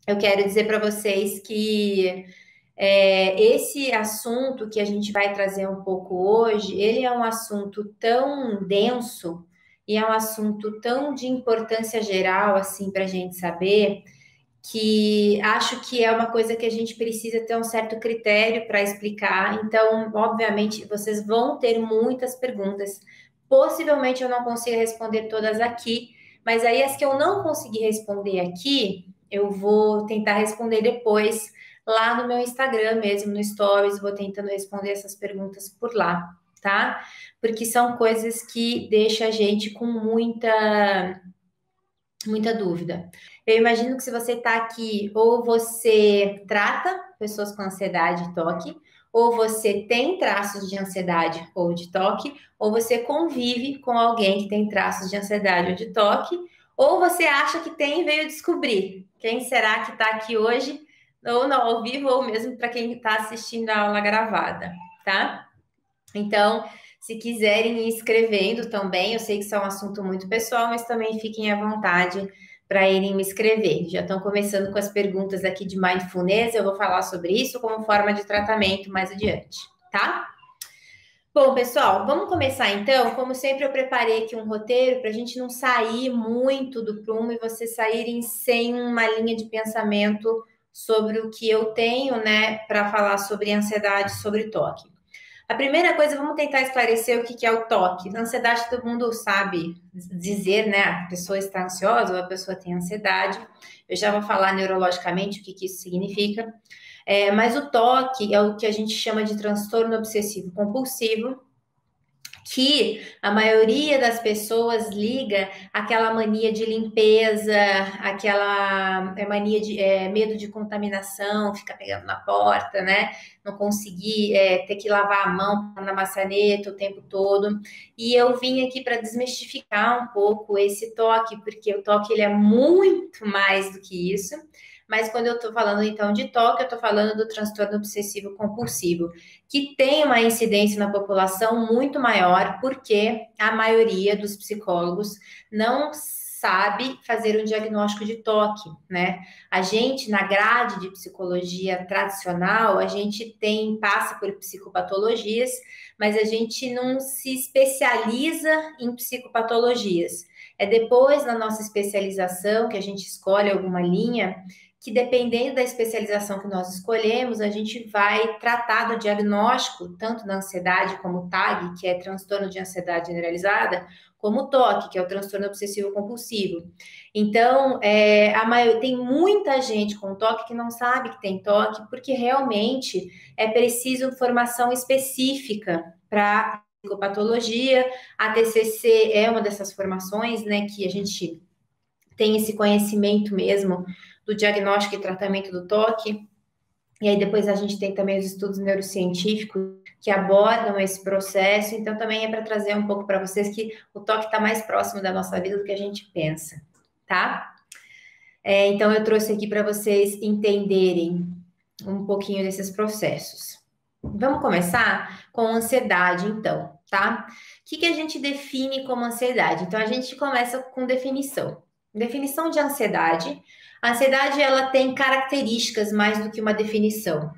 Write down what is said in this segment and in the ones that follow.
eu quero dizer para vocês que esse assunto que a gente vai trazer um pouco hoje, ele é um assunto tão denso e é um assunto tão de importância geral, assim, para a gente saber, que acho que é uma coisa que a gente precisa ter um certo critério para explicar. Então, obviamente, vocês vão ter muitas perguntas. Possivelmente eu não consiga responder todas aqui, mas aí as que eu não conseguir responder aqui, eu vou tentar responder depois lá no meu Instagram mesmo, no Stories, vou tentando responder essas perguntas por lá, tá? Porque são coisas que deixam a gente com muita dúvida. Eu imagino que se você está aqui, ou você trata pessoas com ansiedade e toque, ou você tem traços de ansiedade ou de toque, ou você convive com alguém que tem traços de ansiedade ou de toque, ou você acha que tem e veio descobrir. Quem será que está aqui hoje, ou não, ao vivo, ou mesmo para quem está assistindo a aula gravada, tá? Então, se quiserem ir escrevendo também, eu sei que isso é um assunto muito pessoal, mas também fiquem à vontade para irem me escrever. Já estão começando com as perguntas aqui de mindfulness, eu vou falar sobre isso como forma de tratamento mais adiante, tá? Bom, pessoal, vamos começar então. Como sempre, eu preparei aqui um roteiro para a gente não sair muito do prumo e vocês saírem sem uma linha de pensamento sobre o que eu tenho, né, para falar sobre ansiedade, sobre toque. A primeira coisa, vamos tentar esclarecer o que que é o toque. Na ansiedade, todo mundo sabe dizer, né? A pessoa está ansiosa ou a pessoa tem ansiedade. Eu já vou falar neurologicamente o que que isso significa. Mas o toque é o que a gente chama de transtorno obsessivo compulsivo, que a maioria das pessoas liga aquela mania de limpeza, aquela mania de medo de contaminação, ficar pegando na porta, né? Não conseguir ter que lavar a mão na maçaneta o tempo todo. E eu vim aqui para desmistificar um pouco esse toque, porque o toque ele é muito mais do que isso. Mas quando eu estou falando então de toque, eu estou falando do transtorno obsessivo compulsivo, que tem uma incidência na população muito maior, porque a maioria dos psicólogos não sabe fazer um diagnóstico de toque, né? A gente, na grade de psicologia tradicional, a gente passa por psicopatologias, mas a gente não se especializa em psicopatologias. É depois da nossa especialização que a gente escolhe alguma linha que dependendo da especialização que nós escolhemos, a gente vai tratar do diagnóstico, tanto da ansiedade como o TAG, que é transtorno de ansiedade generalizada, como o TOC, que é o transtorno obsessivo compulsivo. Então, tem muita gente com TOC que não sabe que tem TOC, porque realmente é preciso formação específica para psicopatologia. A TCC é uma dessas formações, né, que a gente tem esse conhecimento mesmo do diagnóstico e tratamento do toque. E aí depois a gente tem também os estudos neurocientíficos que abordam esse processo. Então também é para trazer um pouco para vocês que o toque está mais próximo da nossa vida do que a gente pensa, tá? Então eu trouxe aqui para vocês entenderem um pouquinho desses processos. Vamos começar com ansiedade, então, tá? O que a gente define como ansiedade? Então a gente começa com definição. Definição de ansiedade. A ansiedade ela tem características mais do que uma definição.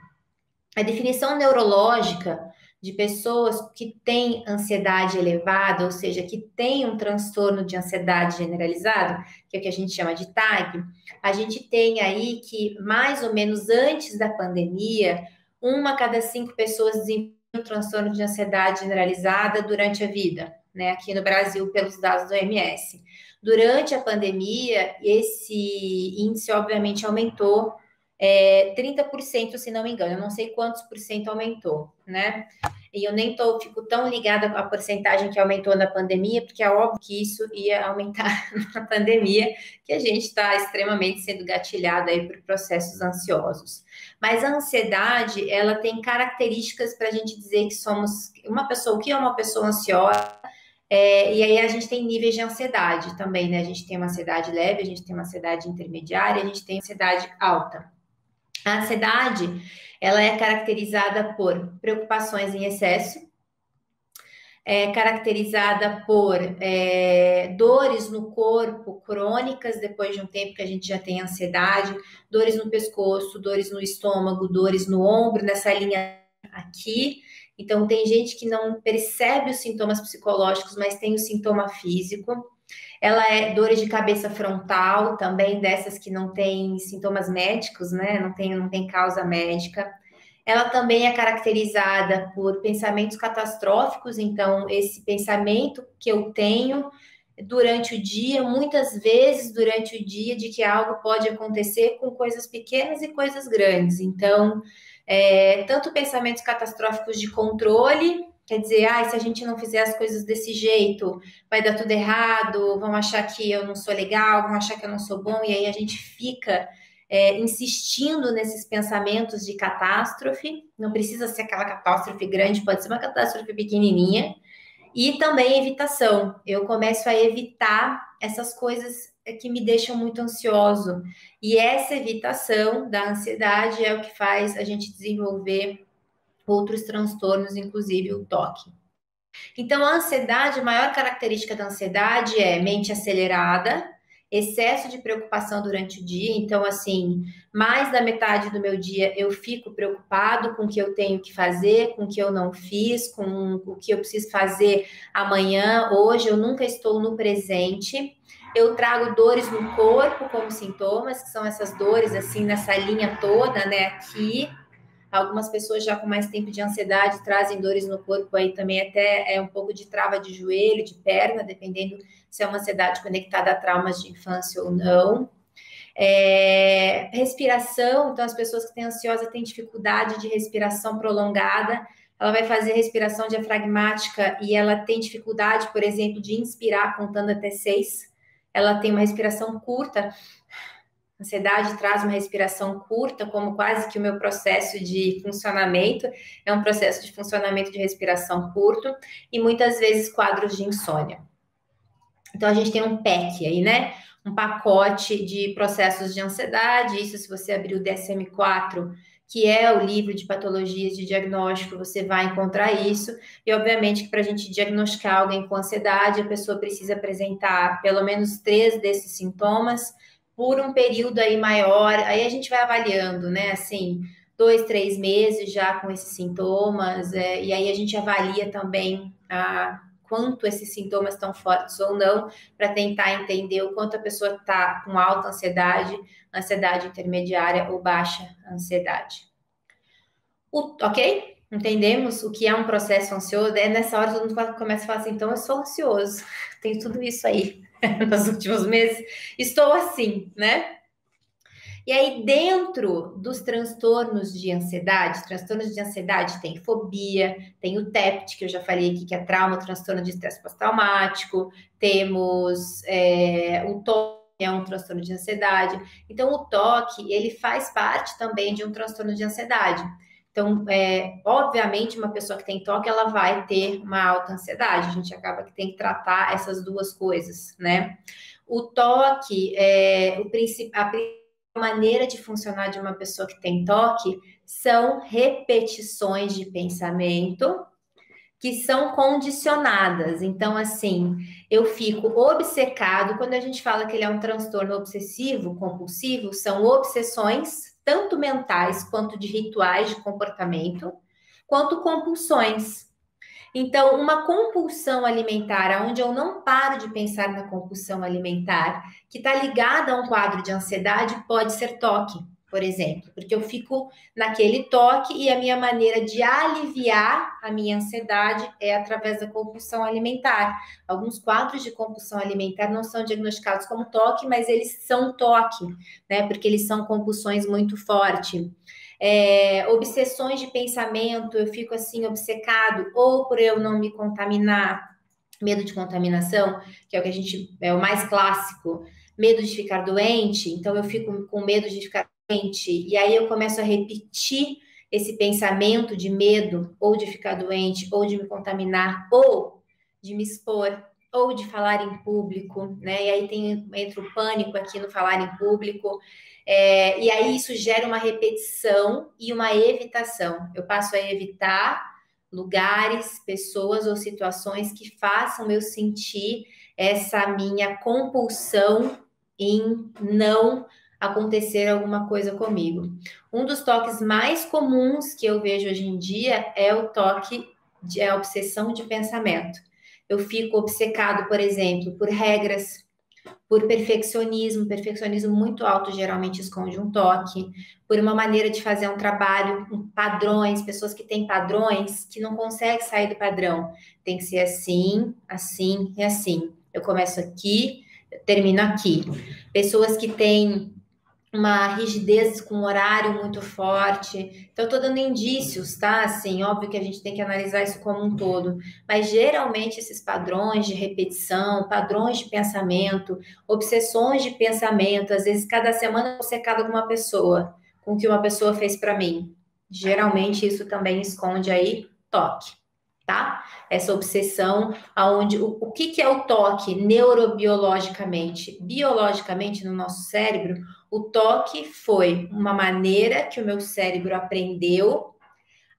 A definição neurológica de pessoas que têm ansiedade elevada, ou seja, que têm um transtorno de ansiedade generalizado, que é o que a gente chama de TAG, a gente tem aí que mais ou menos antes da pandemia, uma a cada 5 pessoas desenvolveu um transtorno de ansiedade generalizada durante a vida, né? Aqui no Brasil, pelos dados do OMS. Durante a pandemia, esse índice obviamente aumentou 30%, se não me engano, eu não sei quantos por cento aumentou, né? E eu nem fico tão ligada com a porcentagem que aumentou na pandemia, porque é óbvio que isso ia aumentar na pandemia, que a gente está extremamente sendo gatilhado aí por processos ansiosos. Mas a ansiedade, ela tem características para a gente dizer que somos uma pessoa, o que é uma pessoa ansiosa, e aí a gente tem níveis de ansiedade também, né? A gente tem uma ansiedade leve, a gente tem uma ansiedade intermediária, a gente tem ansiedade alta. A ansiedade, ela é caracterizada por preocupações em excesso, é caracterizada por dores no corpo crônicas depois de um tempo que a gente já tem ansiedade, dores no pescoço, dores no estômago, dores no ombro, nessa linha aqui. Então, tem gente que não percebe os sintomas psicológicos, mas tem o sintoma físico. Ela é dores de cabeça frontal, também dessas que não tem sintomas médicos, né? Não tem causa médica. Ela também é caracterizada por pensamentos catastróficos, então, esse pensamento que eu tenho durante o dia, muitas vezes durante o dia, de que algo pode acontecer com coisas pequenas e coisas grandes. Então, tanto pensamentos catastróficos de controle, quer dizer, se a gente não fizer as coisas desse jeito, vai dar tudo errado, vão achar que eu não sou legal, vão achar que eu não sou bom, e aí a gente fica insistindo nesses pensamentos de catástrofe. Não precisa ser aquela catástrofe grande, pode ser uma catástrofe pequenininha. E também evitação. Eu começo a evitar essas coisas que me deixam muito ansioso. E essa evitação da ansiedade é o que faz a gente desenvolver outros transtornos, inclusive o toque. Então, a ansiedade, a maior característica da ansiedade é mente acelerada, excesso de preocupação durante o dia. Então, assim, mais da metade do meu dia eu fico preocupado com o que eu tenho que fazer, com o que eu não fiz, com o que eu preciso fazer amanhã, hoje. Eu nunca estou no presente. Eu trago dores no corpo como sintomas, que são essas dores, assim, nessa linha toda, né, aqui. Algumas pessoas já com mais tempo de ansiedade trazem dores no corpo aí também, até um pouco de trava de joelho, de perna, dependendo se é uma ansiedade conectada a traumas de infância ou não. Respiração, então as pessoas que têm ansiosa têm dificuldade de respiração prolongada, ela vai fazer respiração diafragmática e ela tem dificuldade, por exemplo, de inspirar contando até 6. Ela tem uma respiração curta. A ansiedade traz uma respiração curta, como quase que o meu processo de funcionamento, é um processo de funcionamento de respiração curto, e muitas vezes quadros de insônia. Então, a gente tem um pack aí, né? Um pacote de processos de ansiedade. Isso, se você abrir o DSM-4, que é o livro de patologias de diagnóstico, você vai encontrar isso. E, obviamente, que para a gente diagnosticar alguém com ansiedade, a pessoa precisa apresentar pelo menos 3 desses sintomas por um período aí maior. Aí a gente vai avaliando, né? Assim, 2, 3 meses já com esses sintomas. E aí a gente avalia também quanto esses sintomas estão fortes ou não, para tentar entender o quanto a pessoa está com alta ansiedade, ansiedade intermediária ou baixa ansiedade. Ok? Entendemos o que é um processo ansioso? É nessa hora todo mundo começa a falar assim, então eu sou ansioso, tenho tudo isso aí nos últimos meses, estou assim, né? E aí, dentro dos transtornos de ansiedade tem fobia, tem o TEPT, que eu já falei aqui, que é trauma, transtorno de estresse pós-traumático, temos o TOC, que é um transtorno de ansiedade. Então, o TOC, ele faz parte também de um transtorno de ansiedade. Então, obviamente, uma pessoa que tem TOC, ela vai ter uma alta ansiedade. A gente acaba que tem que tratar essas duas coisas, né? O TOC, a maneira de funcionar de uma pessoa que tem toque são repetições de pensamento que são condicionadas. Então, assim, eu fico obcecado. Quando a gente fala que ele é um transtorno obsessivo compulsivo, são obsessões, tanto mentais quanto de rituais de comportamento, quanto compulsões. Então, uma compulsão alimentar, onde eu não paro de pensar na compulsão alimentar, que está ligada a um quadro de ansiedade, pode ser toque, por exemplo, porque eu fico naquele toque e a minha maneira de aliviar a minha ansiedade é através da compulsão alimentar. Alguns quadros de compulsão alimentar não são diagnosticados como toque, mas eles são toque, né? Porque eles são compulsões muito fortes. Obsessões de pensamento, eu fico assim obcecado, ou por eu não me contaminar, medo de contaminação, que é o que a gente é o mais clássico, medo de ficar doente, então eu fico com medo de ficar doente, e aí eu começo a repetir esse pensamento de medo, ou de ficar doente, ou de me contaminar, ou de me expor, ou de falar em público, né? E aí entra o pânico aqui no falar em público. E aí isso gera uma repetição e uma evitação. Eu passo a evitar lugares, pessoas ou situações que façam eu sentir essa minha compulsão em não acontecer alguma coisa comigo. Um dos toques mais comuns que eu vejo hoje em dia é o toque de a obsessão de pensamento. Eu fico obcecado, por exemplo, por regras, por perfeccionismo muito alto geralmente esconde um toque, por uma maneira de fazer um trabalho, padrões, pessoas que têm padrões que não conseguem sair do padrão. Tem que ser assim, assim e assim. Eu começo aqui, eu termino aqui. Pessoas que têm uma rigidez com um horário muito forte. Então, eu tô dando indícios, tá? Assim, óbvio que a gente tem que analisar isso como um todo, mas geralmente esses padrões de repetição, padrões de pensamento, obsessões de pensamento, às vezes cada semana eu obcecado com uma pessoa, com o que uma pessoa fez para mim. Geralmente isso também esconde aí toque, tá? Essa obsessão, aonde o que é o toque neurobiologicamente? Biologicamente, no nosso cérebro, o toque foi uma maneira que o meu cérebro aprendeu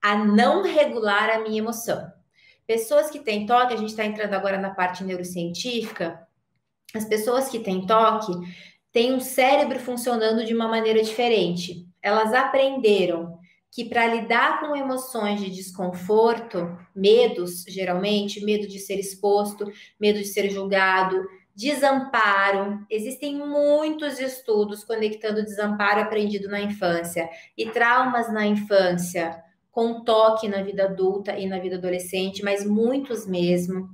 a não regular a minha emoção. Pessoas que têm toque, a gente está entrando agora na parte neurocientífica, as pessoas que têm toque têm um cérebro funcionando de uma maneira diferente. Elas aprenderam que para lidar com emoções de desconforto, medos, geralmente, medo de ser exposto, medo de ser julgado, desamparo, existem muitos estudos conectando desamparo aprendido na infância e traumas na infância com toque na vida adulta e na vida adolescente, mas muitos mesmo.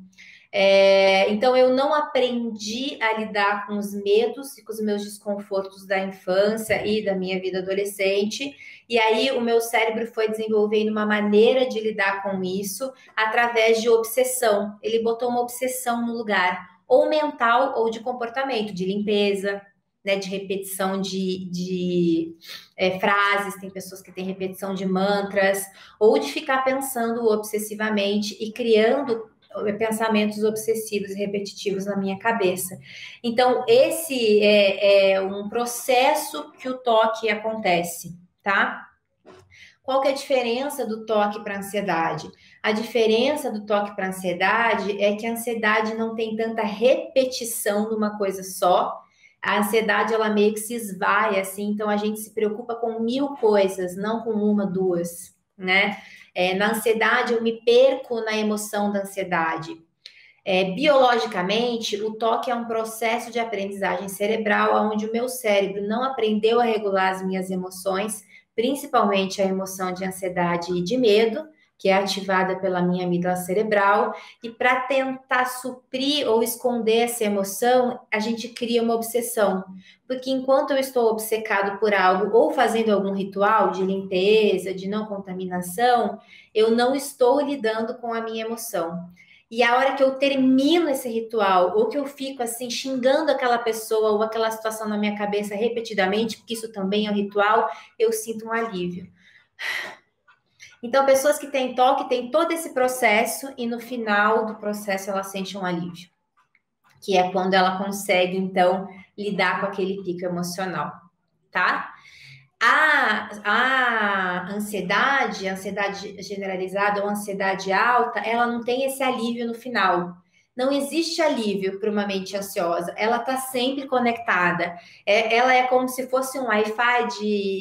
Então, eu não aprendi a lidar com os medos e com os meus desconfortos da infância e da minha vida adolescente. E aí, o meu cérebro foi desenvolvendo uma maneira de lidar com isso através de obsessão. Ele botou uma obsessão no lugar, ou mental ou de comportamento, de limpeza, né, de repetição de frases. Tem pessoas que têm repetição de mantras, ou de ficar pensando obsessivamente e criando pensamentos obsessivos e repetitivos na minha cabeça. Então, esse é um processo que o toque acontece, tá? Qual que é a diferença do toque para ansiedade? A diferença do toque para ansiedade é que a ansiedade não tem tanta repetição numa coisa só. A ansiedade, ela meio que se esvai, assim, então a gente se preocupa com 1000 coisas, não com uma, duas, né? Na ansiedade, eu me perco na emoção da ansiedade. Biologicamente, o toque é um processo de aprendizagem cerebral onde o meu cérebro não aprendeu a regular as minhas emoções, principalmente a emoção de ansiedade e de medo, que é ativada pela minha amígdala cerebral, e para tentar suprir ou esconder essa emoção, a gente cria uma obsessão. Porque enquanto eu estou obcecado por algo ou fazendo algum ritual de limpeza, de não contaminação, eu não estou lidando com a minha emoção. E a hora que eu termino esse ritual, ou que eu fico assim xingando aquela pessoa ou aquela situação na minha cabeça repetidamente, porque isso também é um ritual, eu sinto um alívio. Então, pessoas que têm toque têm todo esse processo e no final do processo ela sente um alívio, que é quando ela consegue, então, lidar com aquele pico emocional, tá? A ansiedade generalizada ou ansiedade alta, ela não tem esse alívio no final. Não existe alívio para uma mente ansiosa. Ela está sempre conectada. Ela é como se fosse um Wi-Fi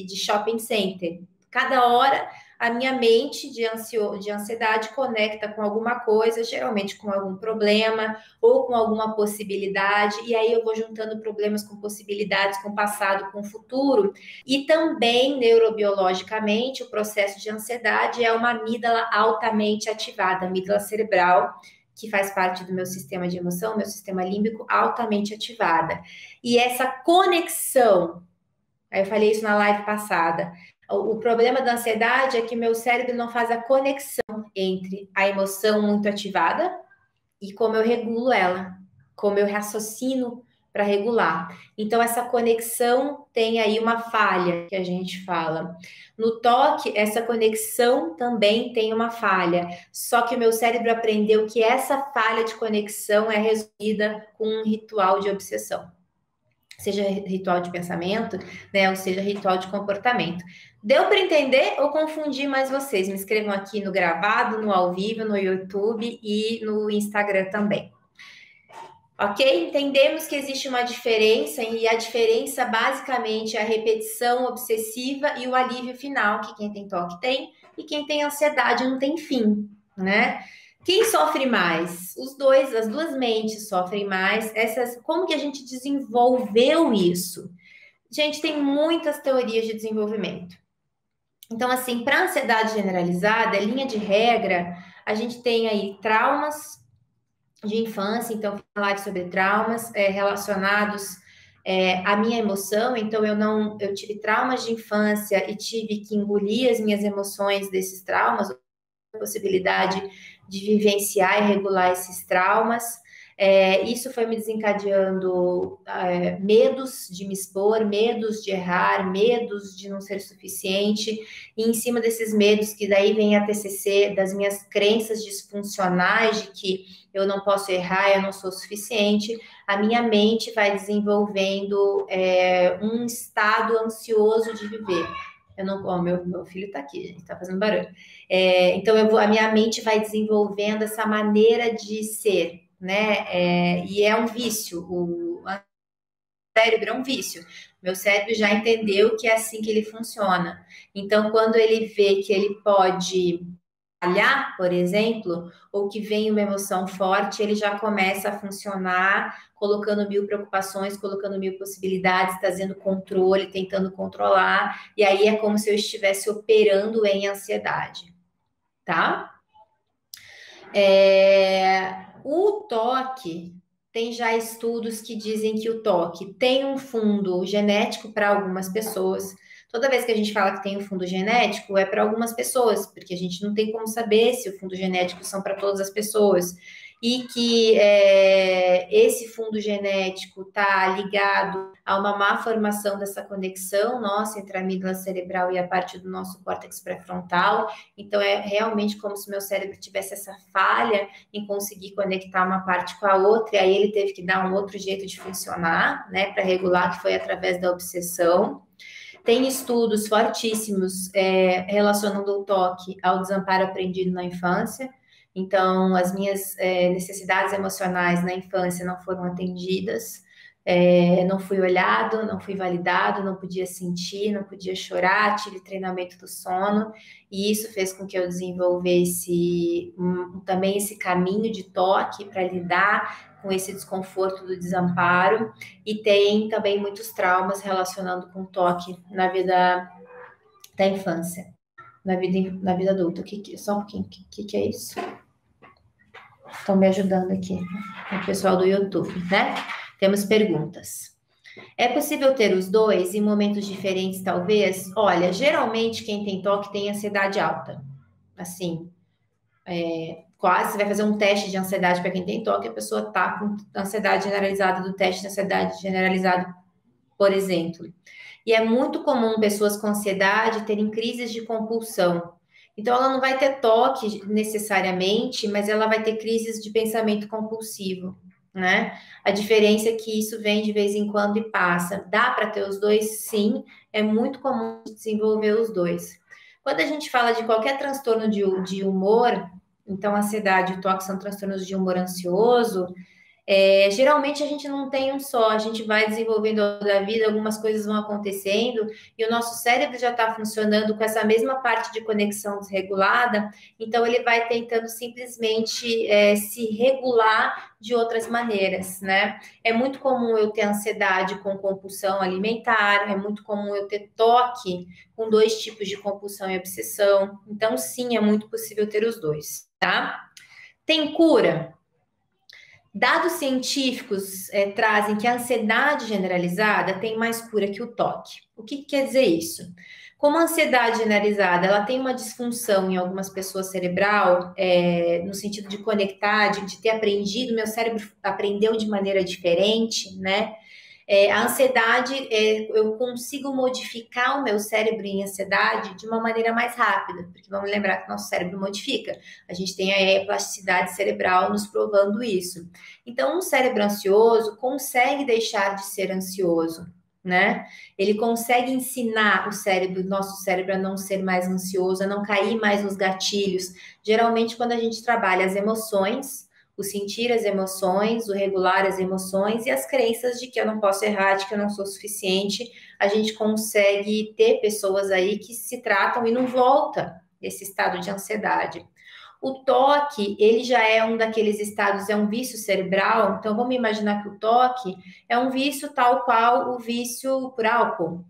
de shopping center. Cada hora a minha mente de ansiedade conecta com alguma coisa, geralmente com algum problema ou com alguma possibilidade, e aí eu vou juntando problemas com possibilidades, com o passado, com o futuro. E também, neurobiologicamente, o processo de ansiedade é uma amígdala altamente ativada, a amígdala cerebral, que faz parte do meu sistema de emoção, meu sistema límbico, altamente ativada. E essa conexão, aí eu falei isso na live passada, o problema da ansiedade é que meu cérebro não faz a conexão entre a emoção muito ativada e como eu regulo ela, como eu raciocino para regular. Então, essa conexão tem aí uma falha que a gente fala. No toque, essa conexão também tem uma falha, só que o meu cérebro aprendeu que essa falha de conexão é resolvida com um ritual de obsessão. seja ritual de pensamento, né, ou seja, ritual de comportamento. Deu para entender ou confundir mais vocês? Me escrevam aqui no gravado, no ao vivo, no YouTube e no Instagram também. Ok? Entendemos que existe uma diferença e a diferença basicamente é a repetição obsessiva e o alívio final, que quem tem toque tem, e quem tem ansiedade não tem fim, né? Quem sofre mais? Os dois, as duas mentes sofrem mais. Como que a gente desenvolveu isso? Gente, tem muitas teorias de desenvolvimento. Então, assim, para ansiedade generalizada, linha de regra, a gente tem aí traumas de infância, então falar sobre traumas relacionados à minha emoção, então eu tive traumas de infância e tive que engolir as minhas emoções desses traumas, a possibilidade de vivenciar e regular esses traumas. Isso foi me desencadeando medos de me expor, medos de errar, medos de não ser suficiente, e em cima desses medos, que daí vem a TCC, das minhas crenças disfuncionais de que eu não posso errar, eu não sou suficiente, a minha mente vai desenvolvendo um estado ansioso de viver. Eu não, ó, meu filho tá aqui, gente, tá fazendo barulho. Então a minha mente vai desenvolvendo essa maneira de ser, né? E é um vício. O cérebro é um vício. Meu cérebro já entendeu que é assim que ele funciona. Então, quando ele vê que ele pode falhar, por exemplo, ou que vem uma emoção forte, ele já começa a funcionar, colocando mil preocupações, colocando mil possibilidades, trazendo controle, tentando controlar, e aí é como se eu estivesse operando em ansiedade, tá? O toque, tem já estudos que dizem que o toque tem um fundo genético para algumas pessoas. Toda vez que a gente fala que tem um fundo genético, é para algumas pessoas, porque a gente não tem como saber se o fundo genético são para todas as pessoas. E que esse fundo genético está ligado a uma má formação dessa conexão nossa entre a amígdala cerebral e a parte do nosso córtex pré-frontal. Então, é realmente como se o meu cérebro tivesse essa falha em conseguir conectar uma parte com a outra, e aí ele teve que dar um outro jeito de funcionar, né, para regular, que foi através da obsessão. Tem estudos fortíssimos relacionando o toque ao desamparo aprendido na infância. Então, as minhas necessidades emocionais na infância não foram atendidas, não fui olhado, não fui validado, não podia sentir, não podia chorar, tive treinamento do sono, e isso fez com que eu desenvolvesse também esse caminho de toque para lidar com esse desconforto do desamparo, e tem também muitos traumas relacionando com toque na vida da infância, na vida adulta. Só um pouquinho, o que é isso? Estão me ajudando aqui, o pessoal do YouTube, né? Temos perguntas. É possível ter os dois em momentos diferentes, talvez? Olha, geralmente quem tem toque tem ansiedade alta. Assim, quase você vai fazer um teste de ansiedade para quem tem toque, a pessoa está com ansiedade generalizada do teste de ansiedade generalizado, por exemplo. E é muito comum pessoas com ansiedade terem crises de compulsão. Então, ela não vai ter toque necessariamente, mas ela vai ter crises de pensamento compulsivo, né? A diferença é que isso vem de vez em quando e passa. Dá para ter os dois? Sim, é muito comum desenvolver os dois. Quando a gente fala de qualquer transtorno de humor, então ansiedade e toque são transtornos de humor ansioso, geralmente a gente não tem um só, a gente vai desenvolvendo ao longo da vida, algumas coisas vão acontecendo e o nosso cérebro já está funcionando com essa mesma parte de conexão desregulada, então ele vai tentando simplesmente se regular de outras maneiras, né? É muito comum eu ter ansiedade com compulsão alimentar, é muito comum eu ter toque com dois tipos de compulsão e obsessão, então sim, é muito possível ter os dois, tá? Tem cura? Dados científicos trazem que a ansiedade generalizada tem mais cura que o toque. O que quer dizer isso? Como a ansiedade generalizada ela tem uma disfunção em algumas pessoas cerebral, no sentido de conectar, de ter aprendido, meu cérebro aprendeu de maneira diferente, né? A ansiedade, eu consigo modificar o meu cérebro em ansiedade de uma maneira mais rápida, porque vamos lembrar que o nosso cérebro modifica. A gente tem aí a plasticidade cerebral nos provando isso. Então, um cérebro ansioso consegue deixar de ser ansioso, né? Ele consegue ensinar nosso cérebro a não ser mais ansioso, a não cair mais nos gatilhos. Geralmente, quando a gente trabalha as emoções, o sentir as emoções, o regular as emoções e as crenças de que eu não posso errar, de que eu não sou suficiente, a gente consegue ter pessoas aí que se tratam e não volta esse estado de ansiedade. O toque, ele já é um daqueles estados, é um vício cerebral, então vamos imaginar que o toque é um vício tal qual o vício por álcool.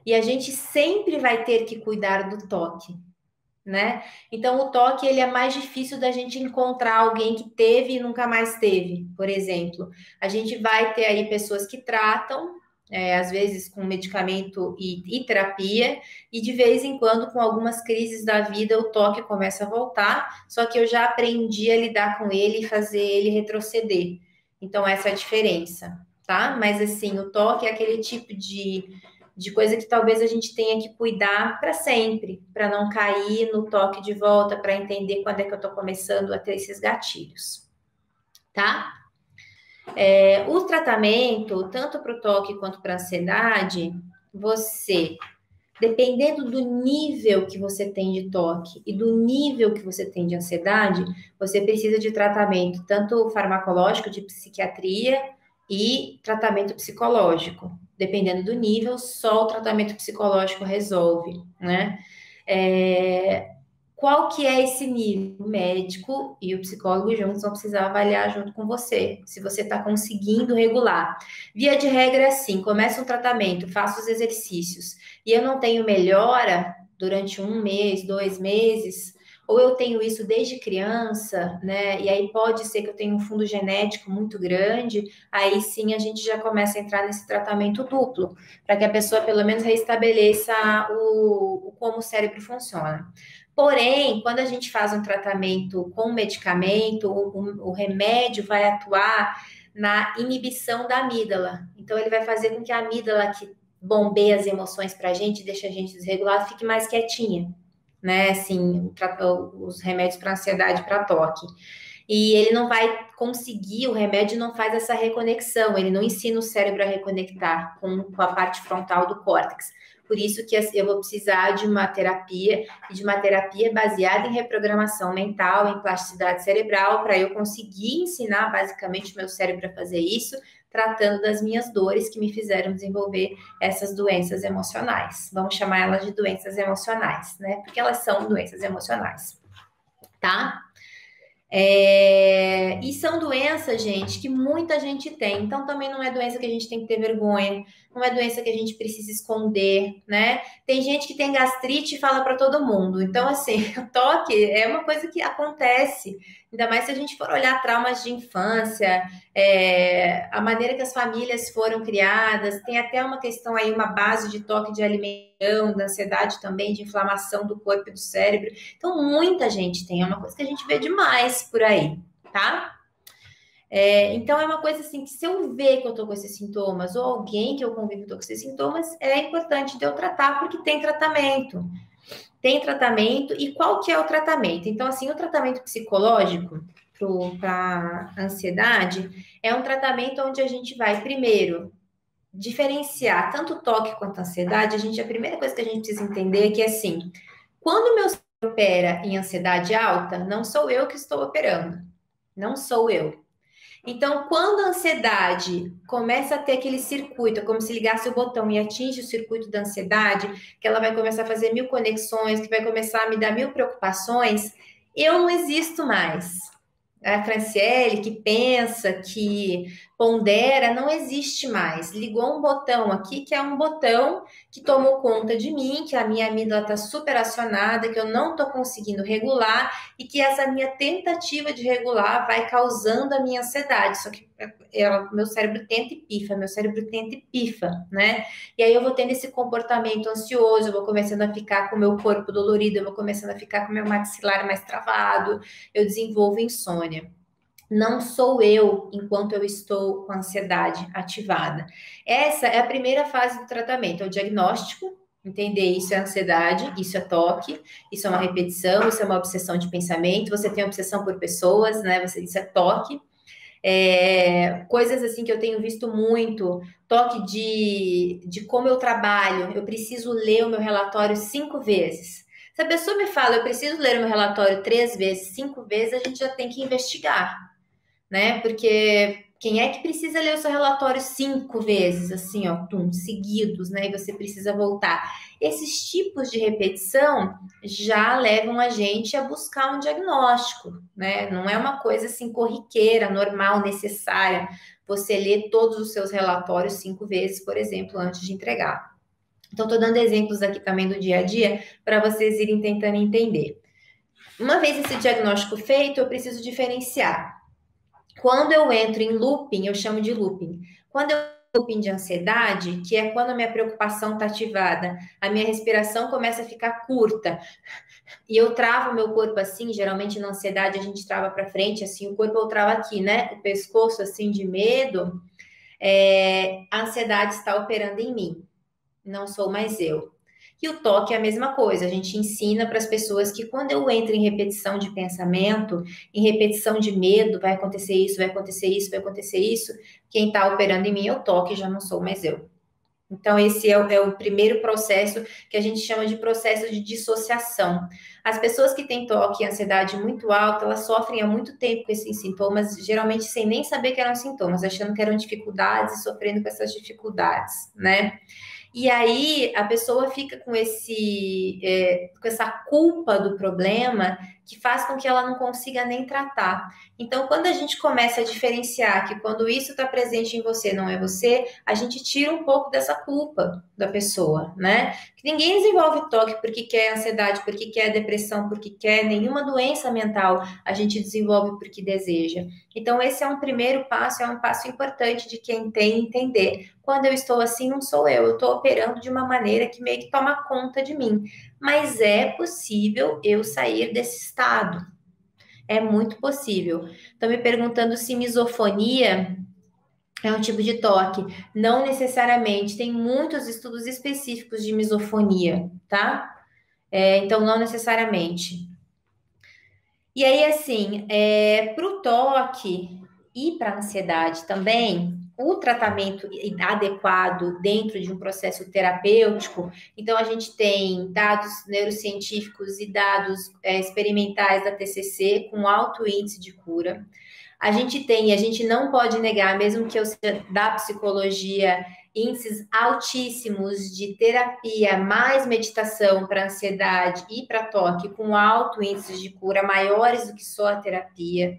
E a gente sempre vai ter que cuidar do toque, né? Então, o toque ele é mais difícil da gente encontrar alguém que teve e nunca mais teve, por exemplo. A gente vai ter aí pessoas que tratam, às vezes com medicamento e terapia, e de vez em quando, com algumas crises da vida, o toque começa a voltar, só que eu já aprendi a lidar com ele e fazer ele retroceder. Então, essa é a diferença, tá? Mas assim, o toque é aquele tipo de coisa que talvez a gente tenha que cuidar para sempre, para não cair no toque de volta, para entender quando é que eu estou começando a ter esses gatilhos, tá? O tratamento, tanto para o toque quanto para a ansiedade, você, dependendo do nível que você tem de toque e do nível que você tem de ansiedade, você precisa de tratamento tanto farmacológico de psiquiatria e tratamento psicológico. Dependendo do nível, só o tratamento psicológico resolve, né? Qual que é esse nível? O médico e o psicólogo juntos vão precisar avaliar junto com você, se você está conseguindo regular. Via de regra é assim, começa um tratamento, faço os exercícios, e eu não tenho melhora durante 1 mês, 2 meses, ou eu tenho isso desde criança, né? E aí pode ser que eu tenha um fundo genético muito grande, aí sim a gente já começa a entrar nesse tratamento duplo, para que a pessoa pelo menos restabeleça como o cérebro funciona. Porém, quando a gente faz um tratamento com medicamento, o remédio vai atuar na inibição da amígdala. Então, ele vai fazer com que a amígdala, que bombeia as emoções para a gente, deixa a gente desregulado, fique mais quietinha, né? Assim, os remédios para ansiedade, para toque. E ele não vai conseguir, o remédio não faz essa reconexão, ele não ensina o cérebro a reconectar com a parte frontal do córtex. Por isso que eu vou precisar de uma terapia, e de uma terapia baseada em reprogramação mental, em plasticidade cerebral, para eu conseguir ensinar basicamente o meu cérebro a fazer isso, tratando das minhas dores que me fizeram desenvolver essas doenças emocionais. Vamos chamar elas de doenças emocionais, né? Porque elas são doenças emocionais, tá? E são doenças, gente, que muita gente tem. Então, também não é doença que a gente tem que ter vergonha, não é doença que a gente precisa esconder, né? Tem gente que tem gastrite e fala para todo mundo. Então, assim, o toque é uma coisa que acontece, ainda mais se a gente for olhar traumas de infância, a maneira que as famílias foram criadas, tem até uma questão aí, uma base de toque de alimentação, da ansiedade também, de inflamação do corpo e do cérebro. Então, muita gente tem, é uma coisa que a gente vê demais por aí, tá? Então, é uma coisa assim, que se eu ver que eu tô com esses sintomas, ou alguém que eu convivo tô com esses sintomas, é importante de eu tratar, porque tem tratamento. Tem tratamento, e qual que é o tratamento? Então, assim, o tratamento psicológico para ansiedade é um tratamento onde a gente vai, primeiro, diferenciar tanto o toque quanto a ansiedade. A primeira coisa que a gente precisa entender é que, assim, quando o meu cérebro opera em ansiedade alta, não sou eu que estou operando, não sou eu. Então, quando a ansiedade começa a ter aquele circuito, é como se ligasse o botão e atinge o circuito da ansiedade, que ela vai começar a fazer 1000 conexões, que vai começar a me dar 1000 preocupações, eu não existo mais. A Franciele, que pensa, que pondera, não existe mais. Ligou um botão aqui, que é um botão que tomou conta de mim, que a minha amígdala está super acionada, que eu não estou conseguindo regular, e que essa minha tentativa de regular vai causando a minha ansiedade. Só que meu cérebro tenta e pifa, né? E aí eu vou tendo esse comportamento ansioso, eu vou começando a ficar com o meu corpo dolorido, eu vou começando a ficar com o meu maxilar mais travado, eu desenvolvo insônia. não sou eu enquanto eu estou com a ansiedade ativada. Essa é a primeira fase do tratamento, é o diagnóstico, entender isso é ansiedade, isso é toque, isso é uma repetição, isso é uma obsessão de pensamento, você tem obsessão por pessoas, né? Isso é toque. Coisas assim que eu tenho visto muito, toque de como eu trabalho, eu preciso ler o meu relatório 5 vezes. Se a pessoa me fala, eu preciso ler o meu relatório 3 vezes, 5 vezes, a gente já tem que investigar, né? Porque quem é que precisa ler o seu relatório 5 vezes, assim, ó, seguidos, né? E você precisa voltar. Esses tipos de repetição já levam a gente a buscar um diagnóstico, né? Não é uma coisa assim corriqueira, normal, necessária. Você ler todos os seus relatórios 5 vezes, por exemplo, antes de entregar. Então, estou dando exemplos aqui também do dia a dia para vocês irem tentando entender. Uma vez esse diagnóstico feito, eu preciso diferenciar. Quando eu entro em looping, eu chamo de looping. Quando eu looping de ansiedade, que é quando a minha preocupação está ativada, a minha respiração começa a ficar curta e eu travo o meu corpo assim, geralmente na ansiedade a gente trava para frente, assim, o corpo eu travo aqui, né? O pescoço assim de medo, a ansiedade está operando em mim, não sou mais eu. E o toque é a mesma coisa, a gente ensina para as pessoas que quando eu entro em repetição de pensamento, em repetição de medo, vai acontecer isso, vai acontecer isso, vai acontecer isso, quem está operando em mim é o toque, já não sou mais eu. Então, esse é o primeiro processo que a gente chama de processo de dissociação. As pessoas que têm toque e ansiedade muito alta, elas sofrem há muito tempo com esses sintomas, geralmente sem nem saber que eram sintomas, achando que eram dificuldades e sofrendo com essas dificuldades, né? E aí a pessoa fica com com essa culpa do problema que faz com que ela não consiga nem tratar. Então, quando a gente começa a diferenciar que quando isso está presente em você não é você, a gente tira um pouco dessa culpa da pessoa, né? Que ninguém desenvolve toque porque quer ansiedade, porque quer depressão, porque quer nenhuma doença mental. A gente desenvolve porque deseja. Então, esse é um primeiro passo, é um passo importante de quem tem entender. Quando eu estou assim, não sou eu estou operando de uma maneira que meio que toma conta de mim. Mas é possível eu sair desse estado. É muito possível. Estão me perguntando se misofonia é um tipo de toque. Não necessariamente. Tem muitos estudos específicos de misofonia, tá? Então, não necessariamente. E aí, assim, para o toque e para a ansiedade também, o tratamento adequado dentro de um processo terapêutico, então a gente tem dados neurocientíficos e dados experimentais da TCC com alto índice de cura. A gente tem, e a gente não pode negar, mesmo que eu seja da psicologia, índices altíssimos de terapia, mais meditação para ansiedade e para toque, com alto índice de cura, maiores do que só a terapia.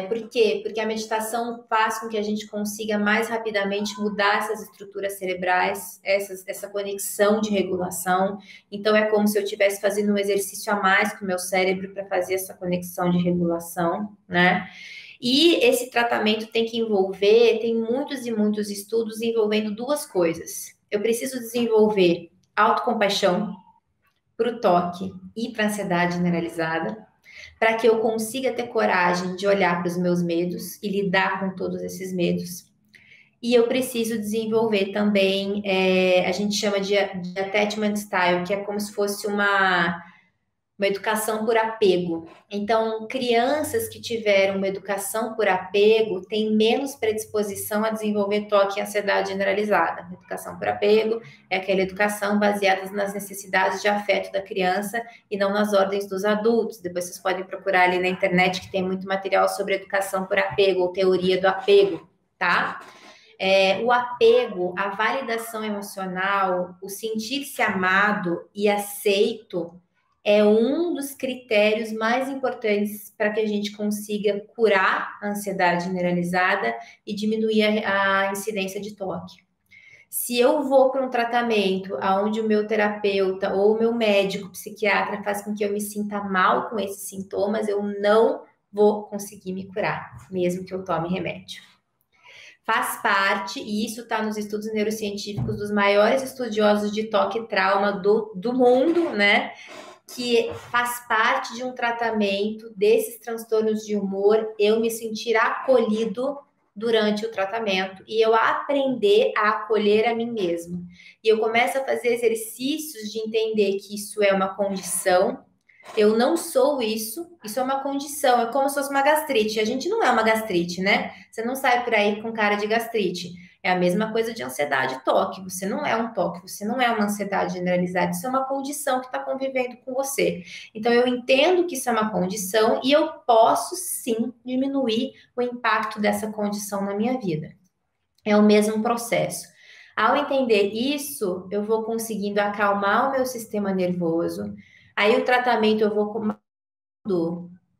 Por quê? Porque a meditação faz com que a gente consiga mais rapidamente mudar essas estruturas cerebrais, essa conexão de regulação. Então, é como se eu estivesse fazendo um exercício a mais com o meu cérebro para fazer essa conexão de regulação, né? E esse tratamento tem que envolver, tem muitos e muitos estudos envolvendo duas coisas. Eu preciso desenvolver autocompaixão para o toque e para a ansiedade generalizada, para que eu consiga ter coragem de olhar para os meus medos e lidar com todos esses medos. E eu preciso desenvolver também, a gente chama de attachment style, que é como se fosse uma educação por apego. Então, crianças que tiveram uma educação por apego têm menos predisposição a desenvolver toque e ansiedade generalizada. Educação por apego é aquela educação baseada nas necessidades de afeto da criança e não nas ordens dos adultos. Depois vocês podem procurar ali na internet que tem muito material sobre educação por apego ou teoria do apego, tá? O apego, a validação emocional, o sentir-se amado e aceito é um dos critérios mais importantes para que a gente consiga curar a ansiedade generalizada e diminuir a incidência de toque. Se eu vou para um tratamento onde o meu terapeuta ou o meu médico psiquiatra faz com que eu me sinta mal com esses sintomas, eu não vou conseguir me curar, mesmo que eu tome remédio. Faz parte, e isso está nos estudos neurocientíficos dos maiores estudiosos de toque e trauma do mundo, né? que faz parte de um tratamento desses transtornos de humor, eu me sentir acolhido durante o tratamento e eu aprender a acolher a mim mesmo. E eu começo a fazer exercícios de entender que isso é uma condição, eu não sou isso, isso é uma condição, é como se fosse uma gastrite. A gente não é uma gastrite, né? Você não sai por aí com cara de gastrite. É a mesma coisa de ansiedade e toque. Você não é um toque, você não é uma ansiedade generalizada, isso é uma condição que está convivendo com você. Então, eu entendo que isso é uma condição e eu posso sim diminuir o impacto dessa condição na minha vida. É o mesmo processo. Ao entender isso, eu vou conseguindo acalmar o meu sistema nervoso. Aí, o tratamento eu vou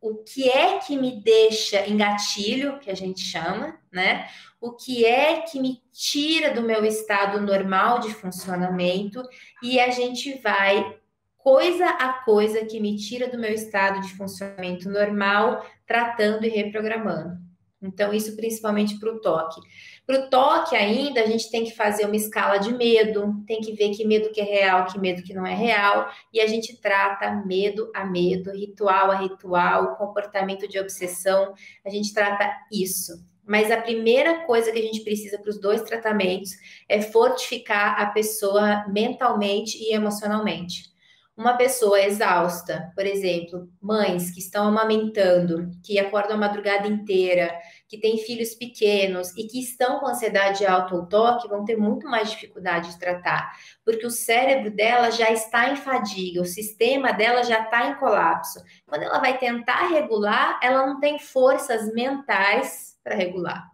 o que é que me deixa em gatilho, que a gente chama, né? O que é que me tira do meu estado normal de funcionamento e a gente vai coisa a coisa que me tira do meu estado de funcionamento normal, tratando e reprogramando. Então, isso principalmente para o toque. Para o toque ainda, a gente tem que fazer uma escala de medo, tem que ver que medo que é real, que medo que não é real, e a gente trata medo a medo, ritual a ritual, comportamento de obsessão, a gente trata isso. Mas a primeira coisa que a gente precisa para os dois tratamentos é fortificar a pessoa mentalmente e emocionalmente. Uma pessoa exausta, por exemplo, mães que estão amamentando, que acordam a madrugada inteira, que têm filhos pequenos e que estão com ansiedade alta ou toque, vão ter muito mais dificuldade de tratar, porque o cérebro dela já está em fadiga, o sistema dela já está em colapso. Quando ela vai tentar regular, ela não tem forças mentais para regular.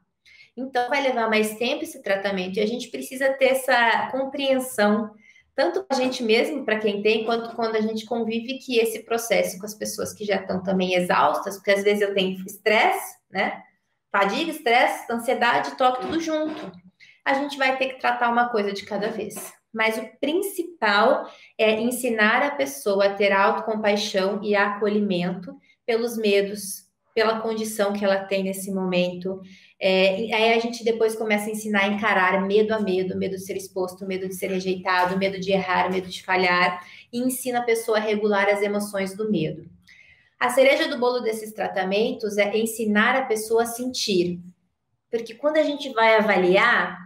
Então, vai levar mais tempo esse tratamento e a gente precisa ter essa compreensão, tanto a gente mesmo, para quem tem, quanto quando a gente convive, que esse processo com as pessoas que já estão também exaustas, porque às vezes eu tenho estresse, né? Fadiga, estresse, ansiedade, toque, tudo junto. A gente vai ter que tratar uma coisa de cada vez. Mas o principal é ensinar a pessoa a ter autocompaixão e acolhimento pelos medos, pela condição que ela tem nesse momento. E aí a gente depois começa a ensinar a encarar medo a medo, medo de ser exposto, medo de ser rejeitado, medo de errar, medo de falhar, e ensina a pessoa a regular as emoções do medo. A cereja do bolo desses tratamentos é ensinar a pessoa a sentir, porque quando a gente vai avaliar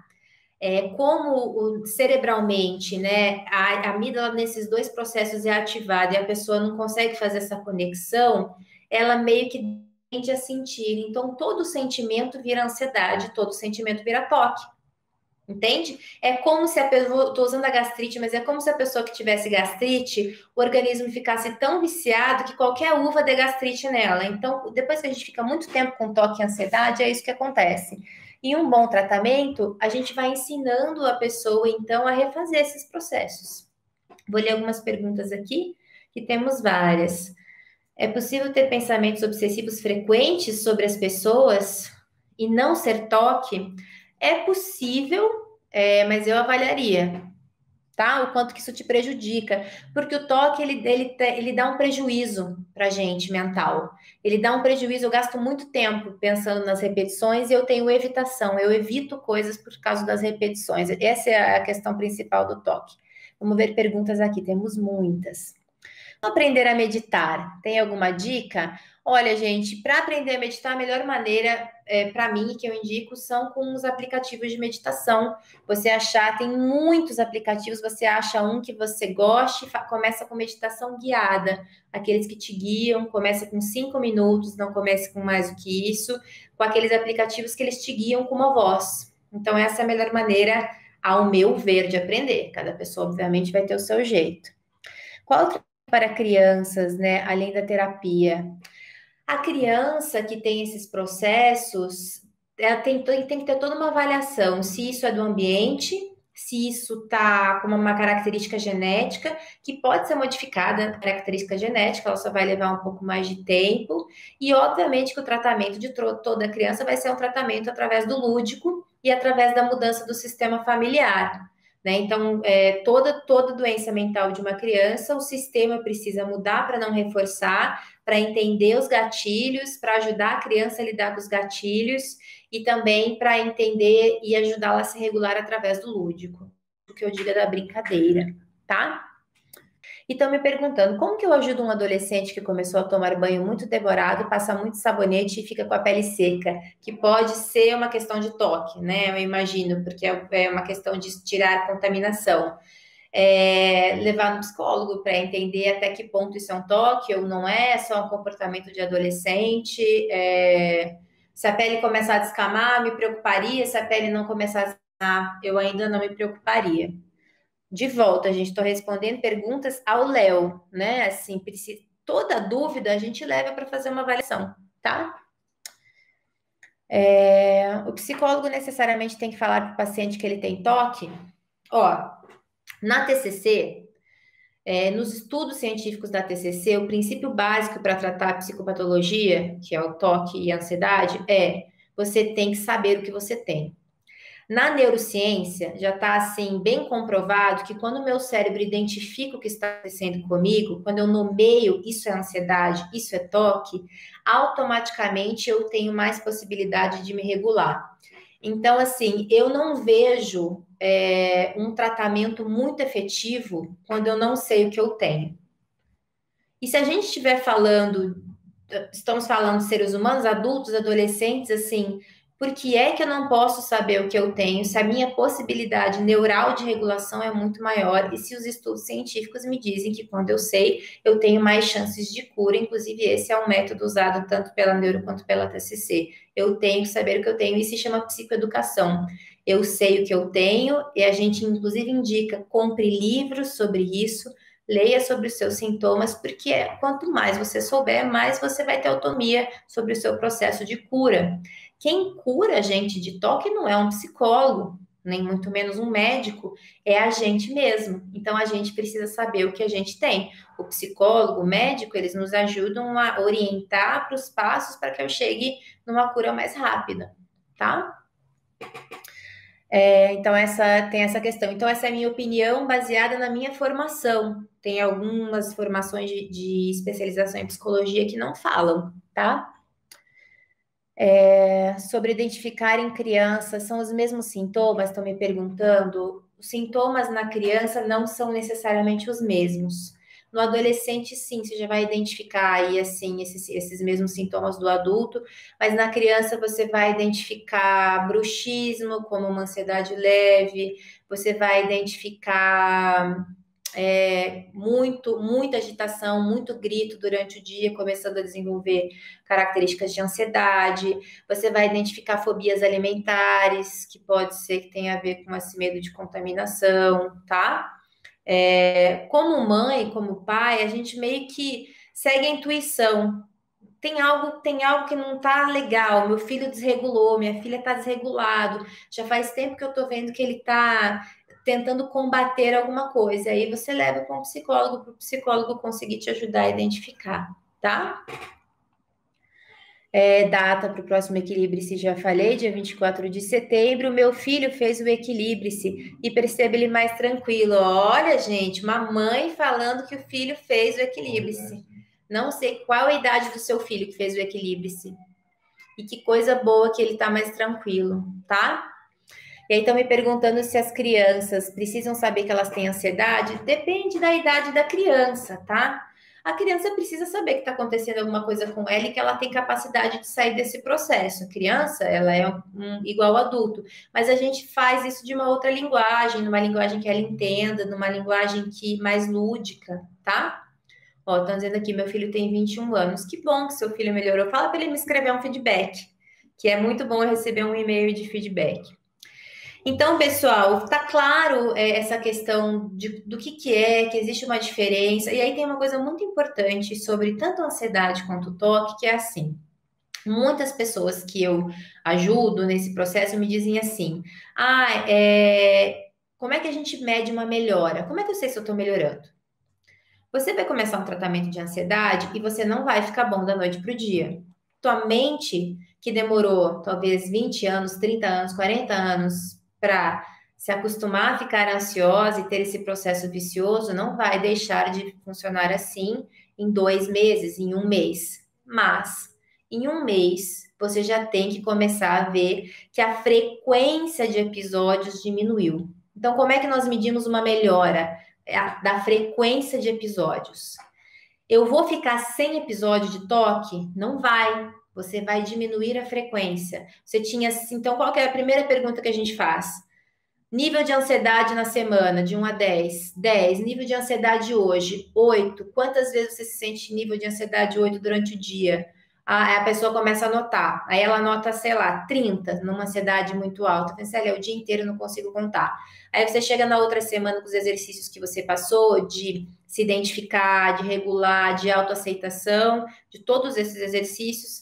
como cerebralmente, né, a amígdala nesses dois processos é ativada e a pessoa não consegue fazer essa conexão, ela meio que tende a sentir. Então, todo sentimento vira ansiedade, todo sentimento vira toque. Entende? É como se a pessoa, estou usando a gastrite, mas é como se a pessoa que tivesse gastrite, o organismo ficasse tão viciado que qualquer uva dê gastrite nela. Então, depois que a gente fica muito tempo com toque e ansiedade, é isso que acontece. E um bom tratamento, a gente vai ensinando a pessoa, então, a refazer esses processos. Vou ler algumas perguntas aqui, que temos várias. É possível ter pensamentos obsessivos frequentes sobre as pessoas e não ser toque? É possível, mas eu avaliaria, tá? O quanto que isso te prejudica, porque o toque ele dá um prejuízo para gente mental. Ele dá um prejuízo. Eu gasto muito tempo pensando nas repetições e eu tenho evitação. Eu evito coisas por causa das repetições. Essa é a questão principal do toque. Vamos ver perguntas aqui. Temos muitas. Aprender a meditar, tem alguma dica? Olha, gente, para aprender a meditar, a melhor maneira, para mim, que eu indico, são com os aplicativos de meditação. Você achar, tem muitos aplicativos, você acha um que você goste, começa com meditação guiada, aqueles que te guiam, começa com 5 minutos, não comece com mais do que isso, com aqueles aplicativos que eles te guiam com uma voz. Então, essa é a melhor maneira, ao meu ver, de aprender. Cada pessoa, obviamente, vai ter o seu jeito. Qual outra para crianças, né, além da terapia? A criança que tem esses processos, ela tem que ter toda uma avaliação, se isso é do ambiente, se isso está com uma característica genética, que pode ser modificada, a característica genética, ela só vai levar um pouco mais de tempo, e obviamente que o tratamento de toda criança vai ser um tratamento através do lúdico e através da mudança do sistema familiar. Né? Então, toda doença mental de uma criança, o sistema precisa mudar para não reforçar, para entender os gatilhos, para ajudar a criança a lidar com os gatilhos e também para entender e ajudá-la a se regular através do lúdico, o que eu digo é da brincadeira, tá? E estão me perguntando, como que eu ajudo um adolescente que começou a tomar banho muito demorado, passa muito sabonete e fica com a pele seca? Que pode ser uma questão de toque, né? Eu imagino, porque é uma questão de tirar contaminação. Levar no psicólogo para entender até que ponto isso é um toque ou não é só um comportamento de adolescente. Se a pele começar a descamar, me preocuparia. Se a pele não começar a descamar, eu ainda não me preocuparia. De volta, gente, estou respondendo perguntas ao Léo, né? Assim, toda dúvida a gente leva para fazer uma avaliação, tá? O psicólogo necessariamente tem que falar para o paciente que ele tem toque? Ó, na TCC, nos estudos científicos da TCC, o princípio básico para tratar a psicopatologia, que é o toque e a ansiedade, você tem que saber o que você tem. Na neurociência, já está assim bem comprovado que quando o meu cérebro identifica o que está acontecendo comigo, quando eu nomeio isso é ansiedade, isso é toque, automaticamente eu tenho mais possibilidade de me regular. Então, assim, eu não vejo um tratamento muito efetivo quando eu não sei o que eu tenho. E se a gente estiver falando, estamos falando de seres humanos, adultos, adolescentes, assim, por que é que eu não posso saber o que eu tenho se a minha possibilidade neural de regulação é muito maior e se os estudos científicos me dizem que quando eu sei, eu tenho mais chances de cura, inclusive esse é um método usado tanto pela neuro quanto pela TCC. Eu tenho que saber o que eu tenho, isso se chama psicoeducação. Eu sei o que eu tenho e a gente inclusive indica, compre livros sobre isso, leia sobre os seus sintomas, porque quanto mais você souber, mais você vai ter autonomia sobre o seu processo de cura. Quem cura a gente de toque não é um psicólogo, nem muito menos um médico, é a gente mesmo. Então a gente precisa saber o que a gente tem. O psicólogo, o médico, eles nos ajudam a orientar para os passos para que eu chegue numa cura mais rápida, tá? Então, tem essa questão. Então, essa é a minha opinião baseada na minha formação. Tem algumas formações de especialização em psicologia que não falam, tá? Sobre identificar em crianças, são os mesmos sintomas? Estão me perguntando. Os sintomas na criança não são necessariamente os mesmos. No adolescente, sim, você já vai identificar aí, assim, esses mesmos sintomas do adulto, mas na criança você vai identificar bruxismo como uma ansiedade leve, você vai identificar muita agitação, muito grito durante o dia, começando a desenvolver características de ansiedade. Você vai identificar fobias alimentares, que pode ser que tenha a ver com esse medo de contaminação, tá? Como mãe, como pai, a gente meio que segue a intuição. Tem algo que não tá legal. Meu filho desregulou, minha filha tá desregulado. Já faz tempo que eu tô vendo que ele tá tentando combater alguma coisa. Aí você leva para um psicólogo, para o psicólogo conseguir te ajudar a identificar, tá? Data para o próximo Equilibre-se, já falei, dia 24 de setembro. Meu filho fez o Equilibre-se e percebe ele mais tranquilo. Olha, gente, uma mãe falando que o filho fez o Equilibre-se. Não sei qual a idade do seu filho que fez o Equilibre-se. E que coisa boa que ele tá mais tranquilo, tá? E aí estão me perguntando se as crianças precisam saber que elas têm ansiedade. Depende da idade da criança, tá? A criança precisa saber que está acontecendo alguma coisa com ela e que ela tem capacidade de sair desse processo. A criança, ela é igual adulto, mas a gente faz isso de uma outra linguagem, numa linguagem que ela entenda, numa linguagem que mais lúdica, tá? Ó, estão dizendo aqui, meu filho tem 21 anos. Que bom que seu filho melhorou. Fala para ele me escrever um feedback, que é muito bom eu receber um e-mail de feedback. Então, pessoal, tá claro essa questão do que é, que existe uma diferença. E aí tem uma coisa muito importante sobre tanto a ansiedade quanto o toque, que é assim. Muitas pessoas que eu ajudo nesse processo me dizem assim: como é que a gente mede uma melhora? Como é que eu sei se eu tô melhorando? Você vai começar um tratamento de ansiedade e você não vai ficar bom da noite pro dia. Tua mente, que demorou talvez 20 anos, 30 anos, 40 anos para se acostumar a ficar ansiosa e ter esse processo vicioso, não vai deixar de funcionar assim em 2 meses, em um mês. Mas em um mês você já tem que começar a ver que a frequência de episódios diminuiu. Então, como é que nós medimos uma melhora? da frequência de episódios. Eu vou ficar sem episódio de toque? Não vai. Você vai diminuir a frequência. Você tinha, então, qual que é a primeira pergunta que a gente faz? Nível de ansiedade na semana, de 1 a 10. 10. Nível de ansiedade hoje, 8. Quantas vezes você se sente nível de ansiedade 8 durante o dia? Aí a pessoa começa a anotar. Aí ela anota, sei lá, 30, numa ansiedade muito alta. Pensa, é o dia inteiro eu não consigo contar. Aí você chega na outra semana com os exercícios que você passou, de se identificar, de regular, de autoaceitação, de todos esses exercícios.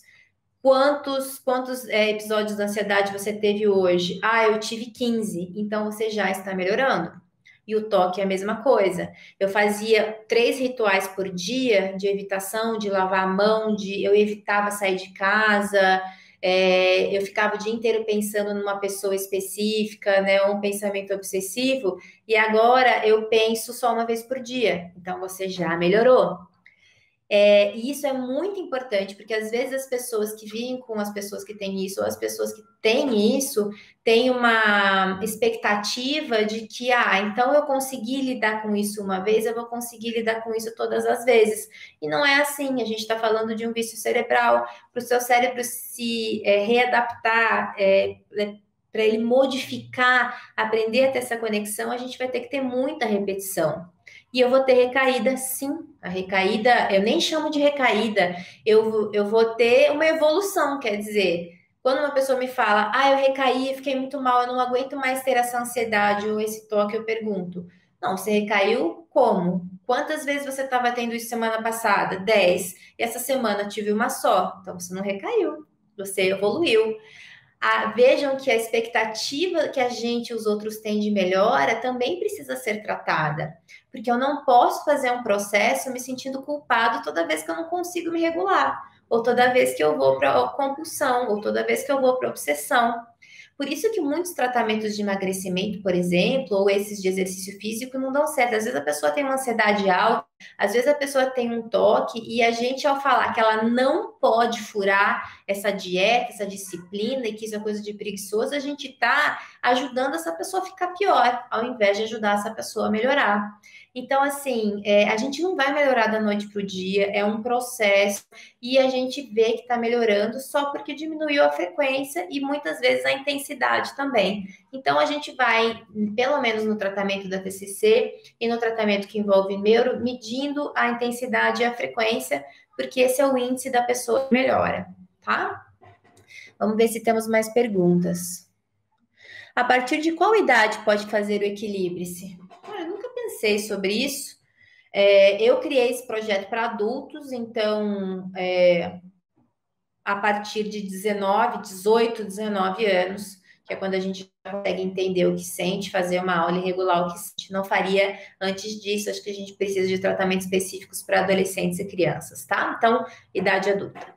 Quantos episódios de ansiedade você teve hoje? Ah, eu tive 15. Então você já está melhorando. E o toque é a mesma coisa. Eu fazia 3 rituais por dia de evitação, de lavar a mão, eu evitava sair de casa, eu ficava o dia inteiro pensando numa pessoa específica, né? Um pensamento obsessivo, e agora eu penso só uma vez por dia. Então você já melhorou. E isso é muito importante, porque às vezes as pessoas que vivem com as pessoas que têm isso, ou as pessoas que têm isso, têm uma expectativa de que, então eu consegui lidar com isso uma vez, eu vou conseguir lidar com isso todas as vezes. E não é assim, a gente está falando de um vício cerebral, para o seu cérebro se readaptar, para ele modificar, aprender a ter essa conexão, a gente vai ter que ter muita repetição. E eu vou ter recaída, sim. A recaída, eu nem chamo de recaída, eu vou ter uma evolução, quer dizer, quando uma pessoa me fala, eu recaí, fiquei muito mal, eu não aguento mais ter essa ansiedade ou esse toque, eu pergunto, não, você recaiu como? Quantas vezes você estava tendo isso semana passada? 10. E essa semana tive uma só. Então você não recaiu, você evoluiu. Vejam que a expectativa que a gente e os outros têm de melhora também precisa ser tratada. Porque eu não posso fazer um processo me sentindo culpado toda vez que eu não consigo me regular, ou toda vez que eu vou para compulsão, ou toda vez que eu vou para obsessão. Por isso que muitos tratamentos de emagrecimento, por exemplo, ou esses de exercício físico não dão certo. Às vezes a pessoa tem uma ansiedade alta, às vezes a pessoa tem um toque, e a gente, ao falar que ela não pode furar essa dieta, essa disciplina, e que isso é coisa de preguiçoso, a gente está ajudando essa pessoa a ficar pior, ao invés de ajudar essa pessoa a melhorar. Então, assim, a gente não vai melhorar da noite para o dia, é um processo, e a gente vê que está melhorando só porque diminuiu a frequência e muitas vezes a intensidade também. Então, a gente vai, pelo menos no tratamento da TCC e no tratamento que envolve neuro, medindo a intensidade e a frequência, porque esse é o índice da pessoa que melhora, tá? Vamos ver se temos mais perguntas. A partir de qual idade pode fazer o equilíbrio-se? Eu nunca pensei sobre isso. Eu criei esse projeto para adultos, então, a partir de 19, 18, 19 anos, que é quando a gente consegue entender o que sente, fazer uma aula e regular o que sente. Não faria antes disso, acho que a gente precisa de tratamentos específicos para adolescentes e crianças, tá? Então, idade adulta.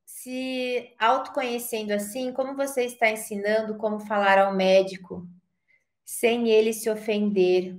Se autoconhecendo assim, como você está ensinando como falar ao médico sem ele se ofender?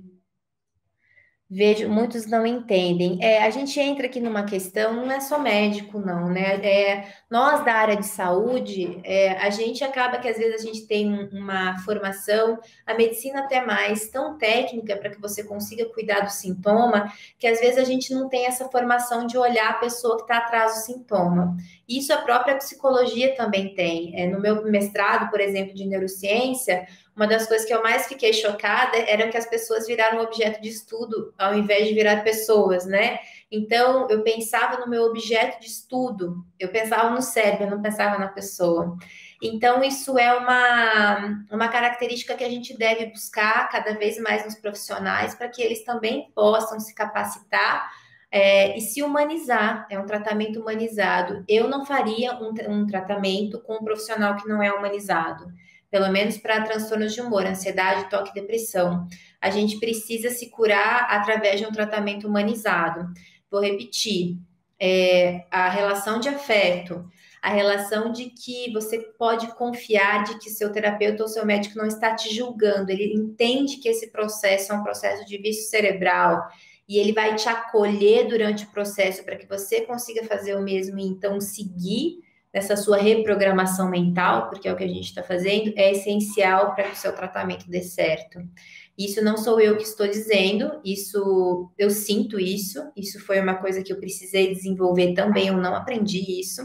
Vejo, muitos não entendem. A gente entra aqui numa questão, não é só médico, não, né? Nós da área de saúde, a gente acaba que às vezes a gente tem uma formação, a medicina até mais, tão técnica para que você consiga cuidar do sintoma, que às vezes a gente não tem essa formação de olhar a pessoa que está atrás do sintoma. Isso a própria psicologia também tem. No meu mestrado, por exemplo, de neurociência, uma das coisas que eu mais fiquei chocada era que as pessoas viraram objeto de estudo ao invés de virar pessoas, né? Então, eu pensava no meu objeto de estudo, eu pensava no cérebro, eu não pensava na pessoa. Então, isso é uma característica que a gente deve buscar cada vez mais nos profissionais para que eles também possam se capacitar e se humanizar. É um tratamento humanizado. Eu não faria um tratamento com um profissional que não é humanizado, pelo menos para transtornos de humor, ansiedade, toque e depressão. A gente precisa se curar através de um tratamento humanizado. Vou repetir: a relação de afeto, a relação de que você pode confiar de que seu terapeuta ou seu médico não está te julgando, ele entende que esse processo é um processo de vício cerebral e ele vai te acolher durante o processo para que você consiga fazer o mesmo e então seguir nessa sua reprogramação mental, porque é o que a gente está fazendo, é essencial para que o seu tratamento dê certo. Isso não sou eu que estou dizendo, isso eu sinto isso foi uma coisa que eu precisei desenvolver também, eu não aprendi isso,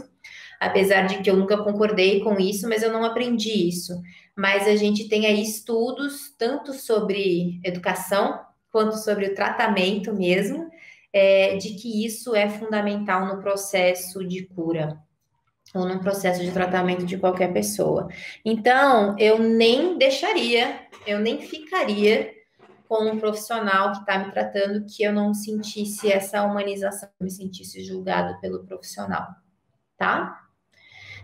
apesar de que eu nunca concordei com isso, mas eu não aprendi isso. Mas a gente tem aí estudos tanto sobre educação quanto sobre o tratamento mesmo, de que isso é fundamental no processo de cura ou no processo de tratamento de qualquer pessoa. Então, eu nem ficaria com um profissional que está me tratando que eu não sentisse essa humanização, me sentisse julgado pelo profissional, tá?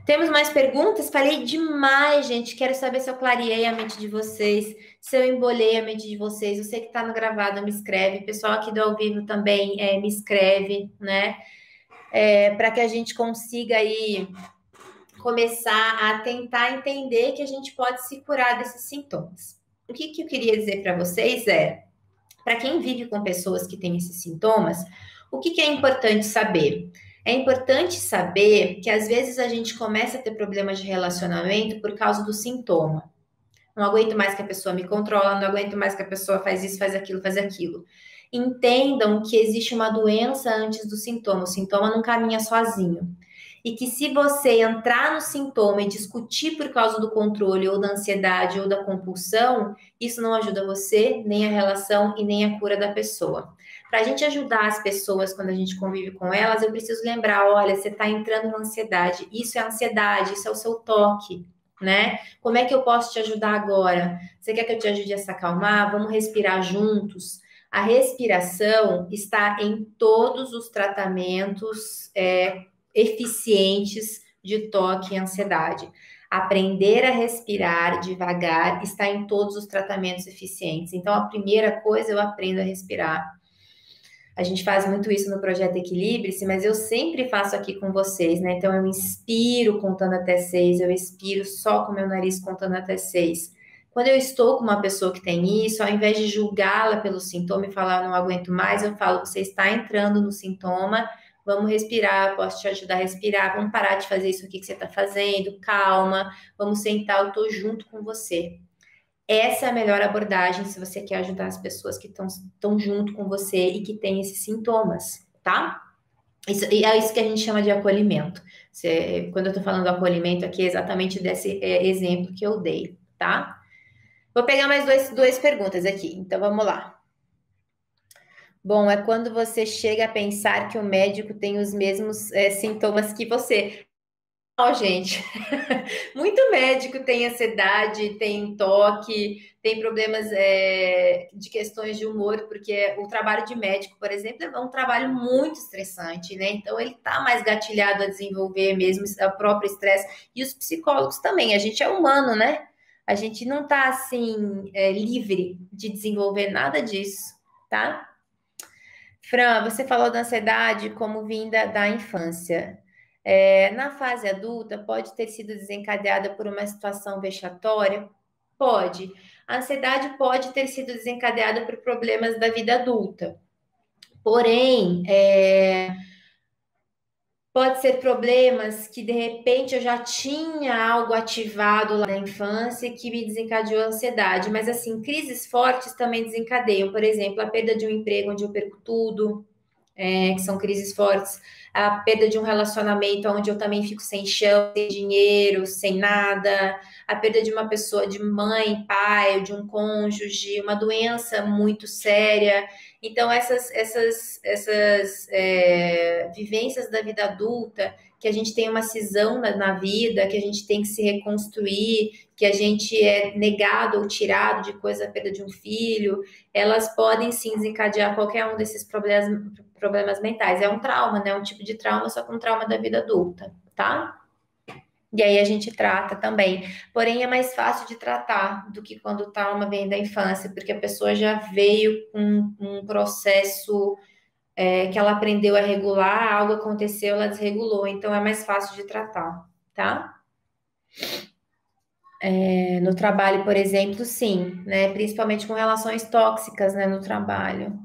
Temos mais perguntas? Falei demais, gente. Quero saber se eu clareei a mente de vocês, se eu embolei a mente de vocês. Você que está no gravado, me escreve. Pessoal aqui do ao vivo também me escreve, né? Para que a gente consiga aí começar a tentar entender que a gente pode se curar desses sintomas. O que eu queria dizer para vocês para quem vive com pessoas que têm esses sintomas, o que é importante saber? É importante saber que às vezes a gente começa a ter problemas de relacionamento por causa do sintoma. Não aguento mais que a pessoa me controla, não aguento mais que a pessoa faz isso, faz aquilo, faz aquilo. Entendam que existe uma doença antes do sintoma. O sintoma não caminha sozinho. E que se você entrar no sintoma e discutir por causa do controle ou da ansiedade ou da compulsão, isso não ajuda você, nem a relação e nem a cura da pessoa. Para a gente ajudar as pessoas quando a gente convive com elas, eu preciso lembrar, olha, você está entrando na ansiedade, isso é ansiedade, isso é o seu toque, né? Como é que eu posso te ajudar agora? Você quer que eu te ajude a se acalmar? Vamos respirar juntos. A respiração está em todos os tratamentos eficientes de toque e ansiedade. Aprender a respirar devagar está em todos os tratamentos eficientes. Então, a primeira coisa, eu aprendo a respirar. A gente faz muito isso no projeto Equilibre-se, mas eu sempre faço aqui com vocês, né? Então, eu inspiro contando até 6, eu expiro só com meu nariz contando até 6. Quando eu estou com uma pessoa que tem isso, ao invés de julgá-la pelo sintoma e falar, não aguento mais, eu falo, você está entrando no sintoma, vamos respirar, posso te ajudar a respirar, vamos parar de fazer isso aqui que você está fazendo, calma, vamos sentar, eu estou junto com você. Essa é a melhor abordagem se você quer ajudar as pessoas que estão junto com você e que têm esses sintomas, tá? E é isso que a gente chama de acolhimento. Quando eu tô falando do acolhimento aqui, é exatamente desse exemplo que eu dei, tá? Vou pegar mais duas perguntas aqui, então vamos lá. Bom, é quando você chega a pensar que o médico tem os mesmos sintomas que você. Ó, gente, muito médico tem ansiedade, tem toque, tem problemas de questões de humor, porque o trabalho de médico, por exemplo, é um trabalho muito estressante, né? Então, ele tá mais gatilhado a desenvolver mesmo o próprio estresse. E os psicólogos também, a gente é humano, né? A gente não tá, assim, livre de desenvolver nada disso, tá? Fran, você falou da ansiedade como vinda da infância. Na fase adulta, pode ter sido desencadeada por uma situação vexatória? Pode. A ansiedade pode ter sido desencadeada por problemas da vida adulta. Porém, pode ser problemas que de repente eu já tinha algo ativado lá na infância que me desencadeou a ansiedade. Mas assim, crises fortes também desencadeiam. Por exemplo, a perda de um emprego onde eu perco tudo, que são crises fortes, a perda de um relacionamento onde eu também fico sem chão, sem dinheiro, sem nada, a perda de uma pessoa, de mãe, pai, de um cônjuge, uma doença muito séria. Então, essas vivências da vida adulta, que a gente tem uma cisão na vida, que a gente tem que se reconstruir, que a gente é negado ou tirado de coisa, a perda de um filho, elas podem sim desencadear qualquer um desses problemas mentais. É um trauma, né? Um tipo de trauma, só que um trauma da vida adulta, tá? E aí a gente trata também. Porém, é mais fácil de tratar do que quando o trauma vem da infância, porque a pessoa já veio com um processo que ela aprendeu a regular, algo aconteceu, ela desregulou. Então, é mais fácil de tratar, tá? No trabalho, por exemplo, sim, né? Principalmente com relações tóxicas, né, no trabalho.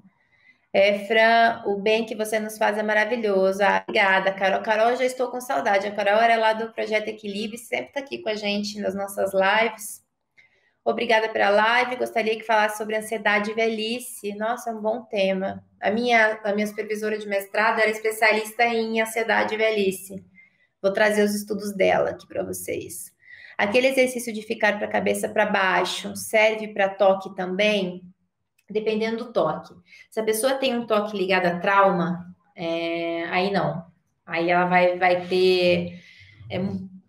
Fran, o bem que você nos faz é maravilhoso. Obrigada, Carol. Carol, já estou com saudade. A Carol era lá do Projeto Equilíbrio, sempre está aqui com a gente nas nossas lives. Obrigada pela live. Gostaria que falasse sobre ansiedade e velhice. Nossa, é um bom tema. A minha supervisora de mestrado era especialista em ansiedade e velhice. Vou trazer os estudos dela aqui para vocês. Aquele exercício de ficar para a cabeça para baixo serve para toque também? Dependendo do toque. Se a pessoa tem um toque ligado a trauma, aí não. Aí ela vai ter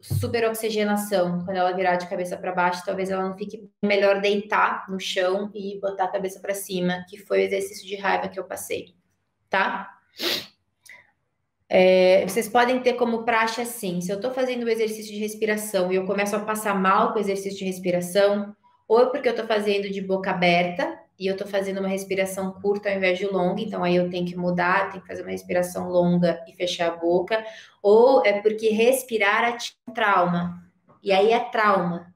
super oxigenação. Quando ela virar de cabeça para baixo, talvez ela não fique melhor deitar no chão e botar a cabeça para cima, que foi o exercício de raiva que eu passei, tá? Vocês podem ter como praxe assim, se eu estou fazendo o exercício de respiração e eu começo a passar mal com o exercício de respiração, ou é porque eu estou fazendo de boca aberta e eu estou fazendo uma respiração curta ao invés de longa, então aí eu tenho que mudar, tenho que fazer uma respiração longa e fechar a boca, ou é porque respirar ativa um trauma, e aí é trauma.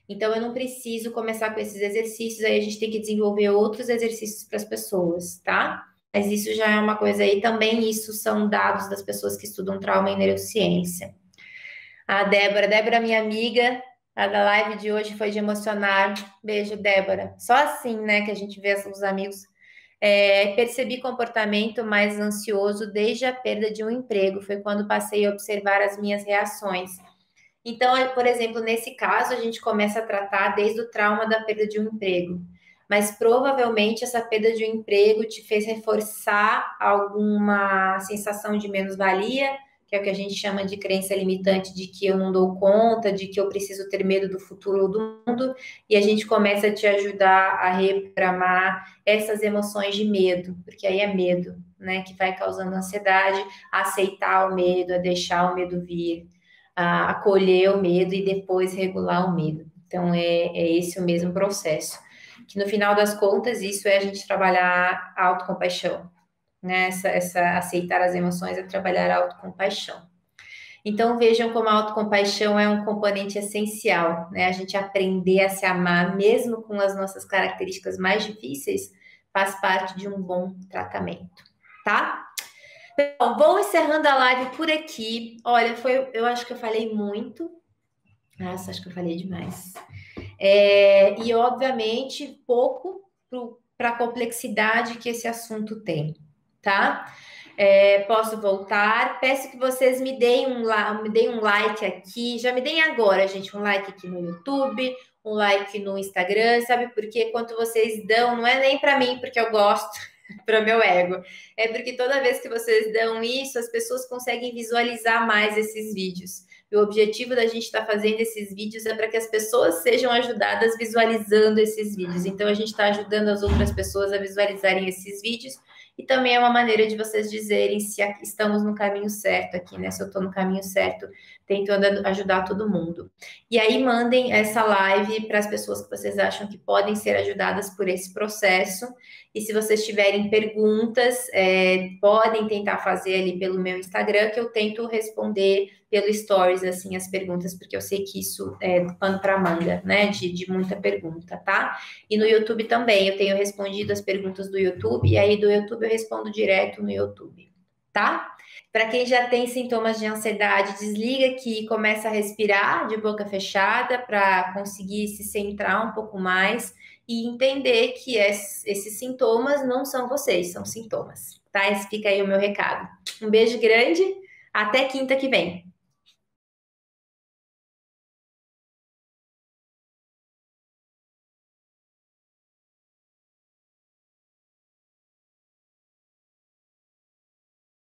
Então eu não preciso começar com esses exercícios, aí a gente tem que desenvolver outros exercícios para as pessoas, tá? Mas isso já é uma coisa aí, também isso são dados das pessoas que estudam trauma e neurociência. A Débora, minha amiga, a da live de hoje foi de emocionar. Beijo, Débora. Só assim, né, que a gente vê os amigos. Percebi comportamento mais ansioso desde a perda de um emprego. Foi quando passei a observar as minhas reações. Então, por exemplo, nesse caso, a gente começa a tratar desde o trauma da perda de um emprego. Mas provavelmente essa perda de um emprego te fez reforçar alguma sensação de menos-valia, que é o que a gente chama de crença limitante de que eu não dou conta, de que eu preciso ter medo do futuro ou do mundo, e a gente começa a te ajudar a reprogramar essas emoções de medo, porque aí é medo, né, que vai causando ansiedade, a aceitar o medo, a deixar o medo vir, a acolher o medo e depois regular o medo. Então, é esse o mesmo processo. Que no final das contas, isso é a gente trabalhar a autocompaixão, né? Essa aceitar as emoções é trabalhar a autocompaixão. Então, vejam como a autocompaixão é um componente essencial, né? A gente aprender a se amar, mesmo com as nossas características mais difíceis, faz parte de um bom tratamento, tá? Bom, vou encerrando a live por aqui. Olha, eu acho que eu falei muito. Nossa, acho que eu falei demais. E, obviamente, pouco para a complexidade que esse assunto tem, tá? Posso voltar. Peço que vocês me deem um like aqui. Já me deem agora, gente, um like aqui no YouTube, um like no Instagram, sabe? Porque quanto vocês dão, não é nem para mim, porque eu gosto, para o meu ego. É porque toda vez que vocês dão isso, as pessoas conseguem visualizar mais esses vídeos. E o objetivo da gente estar fazendo esses vídeos é para que as pessoas sejam ajudadas visualizando esses vídeos. Então, a gente está ajudando as outras pessoas a visualizarem esses vídeos. E também é uma maneira de vocês dizerem se estamos no caminho certo aqui, né? Se eu estou no caminho certo, tentando ajudar todo mundo. E aí, mandem essa live para as pessoas que vocês acham que podem ser ajudadas por esse processo. E se vocês tiverem perguntas, podem tentar fazer ali pelo meu Instagram, que eu tento responder pelo Stories, assim, as perguntas, porque eu sei que isso é pano para manga, né? De muita pergunta, tá? E no YouTube também, eu tenho respondido as perguntas do YouTube, e aí do YouTube eu respondo direto no YouTube, tá? Para quem já tem sintomas de ansiedade, desliga aqui e começa a respirar de boca fechada para conseguir se centrar um pouco mais e entender que esses sintomas não são vocês, são sintomas, tá? Esse fica aí o meu recado. Um beijo grande, até quinta que vem.